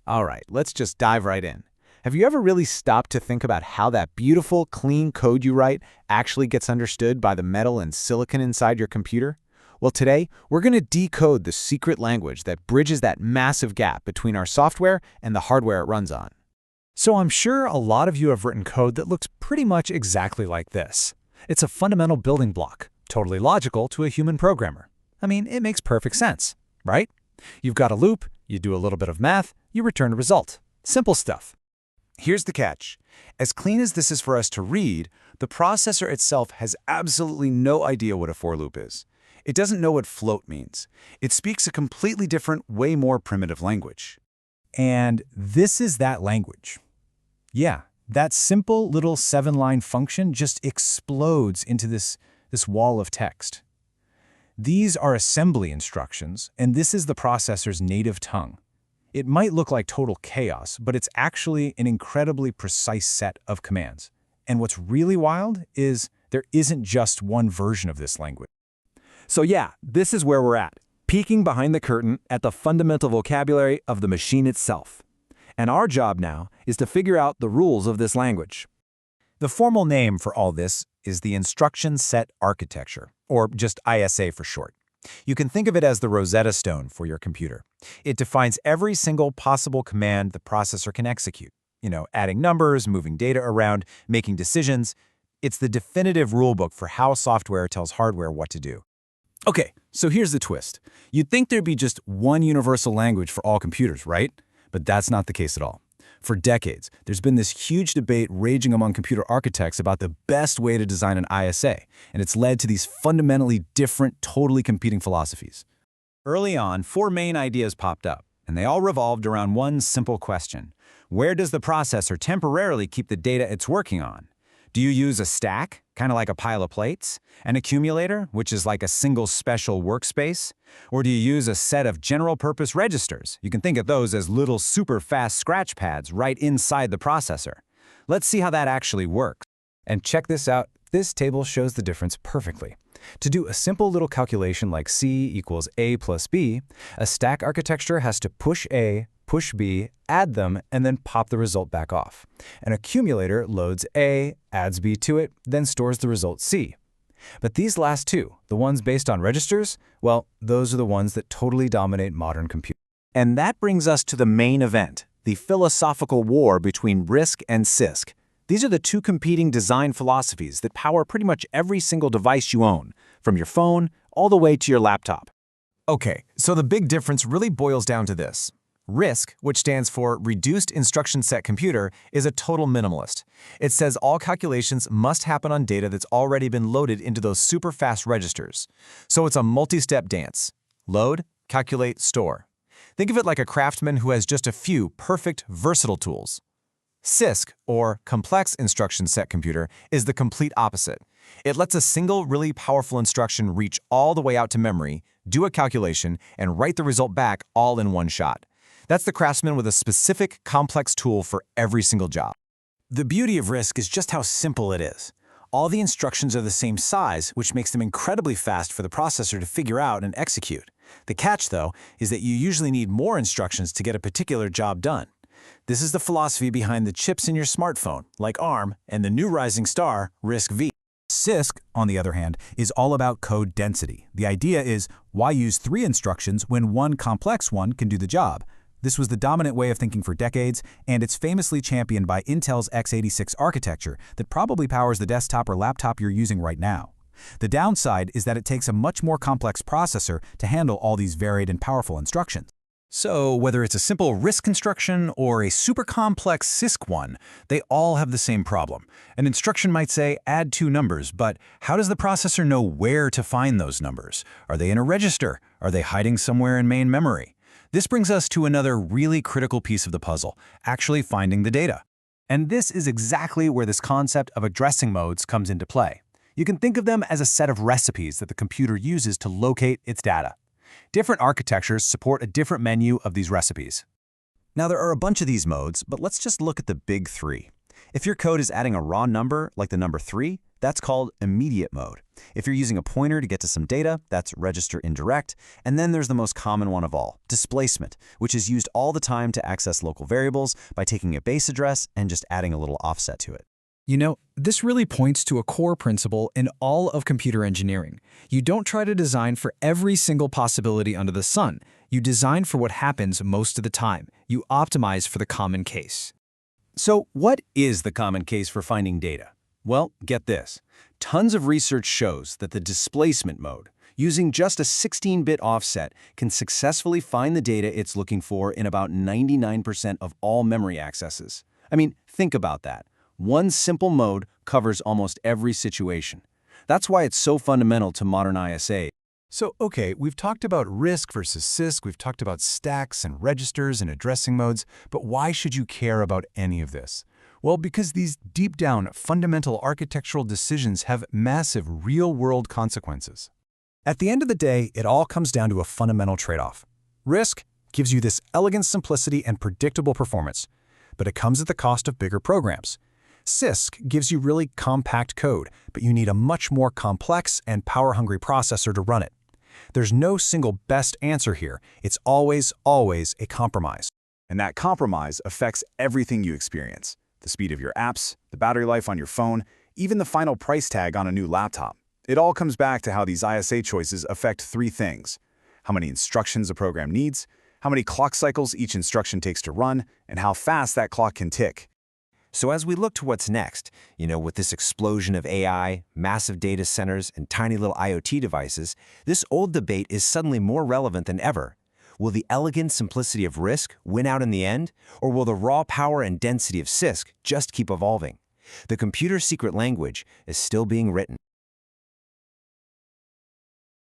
All right, let's just dive right in. Have you ever really stopped to think about how that beautiful, clean code you write actually gets understood by the metal and silicon inside your computer? Well, today, we're going to decode the secret language that bridges that massive gap between our software and the hardware it runs on. So I'm sure a lot of you have written code that looks pretty much exactly like this. It's a fundamental building block, totally logical to a human programmer. I mean, it makes perfect sense, right? You've got a loop, you do a little bit of math, you return a result. Simple stuff. Here's the catch. As clean as this is for us to read, the processor itself has absolutely no idea what a for loop is. It doesn't know what float means. It speaks a completely different, way more primitive language. And this is that language. Yeah, that simple little 7-line function just explodes into this wall of text. These are assembly instructions, and this is the processor's native tongue. It might look like total chaos, but it's actually an incredibly precise set of commands. And what's really wild is there isn't just one version of this language. So yeah, this is where we're at, peeking behind the curtain at the fundamental vocabulary of the machine itself. And our job now is to figure out the rules of this language. The formal name for all this is the Instruction Set Architecture, or just ISA for short. You can think of it as the Rosetta Stone for your computer. It defines every single possible command the processor can execute. Adding numbers, moving data around, making decisions. It's the definitive rulebook for how software tells hardware what to do. Okay, so here's the twist. You'd think there'd be just one universal language for all computers, right? But that's not the case at all. For decades, there's been this huge debate raging among computer architects about the best way to design an ISA, and it's led to these fundamentally different, totally competing philosophies. Early on, 4 main ideas popped up, and they all revolved around one simple question. Where does the processor temporarily keep the data it's working on? Do you use a stack, kind of like a pile of plates? An accumulator, which is like a single special workspace? Or do you use a set of general-purpose registers? You can think of those as little super-fast scratch pads right inside the processor. Let's see how that actually works. And check this out. This table shows the difference perfectly. To do a simple little calculation like C equals A plus B, a stack architecture has to push A, push B, add them, and then pop the result back off. An accumulator loads A, adds B to it, then stores the result C. But these last two, the ones based on registers, well, those are the ones that totally dominate modern computing. And that brings us to the main event, the philosophical war between RISC and CISC. These are the two competing design philosophies that power pretty much every single device you own, from your phone all the way to your laptop. Okay, so the big difference really boils down to this. RISC, which stands for Reduced Instruction Set Computer, is a total minimalist. It says all calculations must happen on data that's already been loaded into those super fast registers. So it's a multi-step dance. Load, calculate, store. Think of it like a craftsman who has just a few perfect, versatile tools. CISC, or Complex Instruction Set Computer, is the complete opposite. It lets a single, really powerful instruction reach all the way out to memory, do a calculation, and write the result back all in one shot. That's the craftsman with a specific, complex tool for every single job. The beauty of RISC is just how simple it is. All the instructions are the same size, which makes them incredibly fast for the processor to figure out and execute. The catch, though, is that you usually need more instructions to get a particular job done. This is the philosophy behind the chips in your smartphone, like ARM, and the new rising star, RISC-V. CISC, on the other hand, is all about code density. The idea is, why use 3 instructions when one complex one can do the job? This was the dominant way of thinking for decades, and it's famously championed by Intel's x86 architecture that probably powers the desktop or laptop you're using right now. The downside is that it takes a much more complex processor to handle all these varied and powerful instructions. So whether it's a simple RISC instruction or a super complex CISC one, they all have the same problem. An instruction might say, add 2 numbers, but how does the processor know where to find those numbers? Are they in a register? Are they hiding somewhere in main memory? This brings us to another really critical piece of the puzzle, actually finding the data. And this is exactly where this concept of addressing modes comes into play. You can think of them as a set of recipes that the computer uses to locate its data. Different architectures support a different menu of these recipes. Now there are a bunch of these modes, but let's just look at the big 3. If your code is adding a raw number, like the number 3, That's called immediate mode. If you're using a pointer to get to some data, that's register indirect. And then there's the most common one of all, displacement, which is used all the time to access local variables by taking a base address and just adding a little offset to it. You know, this really points to a core principle in all of computer engineering. You don't try to design for every single possibility under the sun. You design for what happens most of the time. You optimize for the common case. So what is the common case for finding data? Well, get this. Tons of research shows that the displacement mode, using just a 16-bit offset, can successfully find the data it's looking for in about 99% of all memory accesses. I mean, think about that. One simple mode covers almost every situation. That's why it's so fundamental to modern ISA. So, okay, we've talked about RISC versus CISC, we've talked about stacks and registers and addressing modes, but why should you care about any of this? Well, because these deep-down, fundamental architectural decisions have massive real-world consequences. At the end of the day, it all comes down to a fundamental trade-off. RISC gives you this elegant simplicity and predictable performance, but it comes at the cost of bigger programs. CISC gives you really compact code, but you need a much more complex and power-hungry processor to run it. There's no single best answer here. It's always a compromise. And that compromise affects everything you experience. The speed of your apps, the battery life on your phone, even the final price tag on a new laptop. It all comes back to how these ISA choices affect three things: how many instructions a program needs, how many clock cycles each instruction takes to run, and how fast that clock can tick. So as we look to what's next, with this explosion of AI, massive data centers, and tiny little IoT devices, this old debate is suddenly more relevant than ever. Will the elegant simplicity of RISC win out in the end, or will the raw power and density of CISC just keep evolving? The computer secret language is still being written.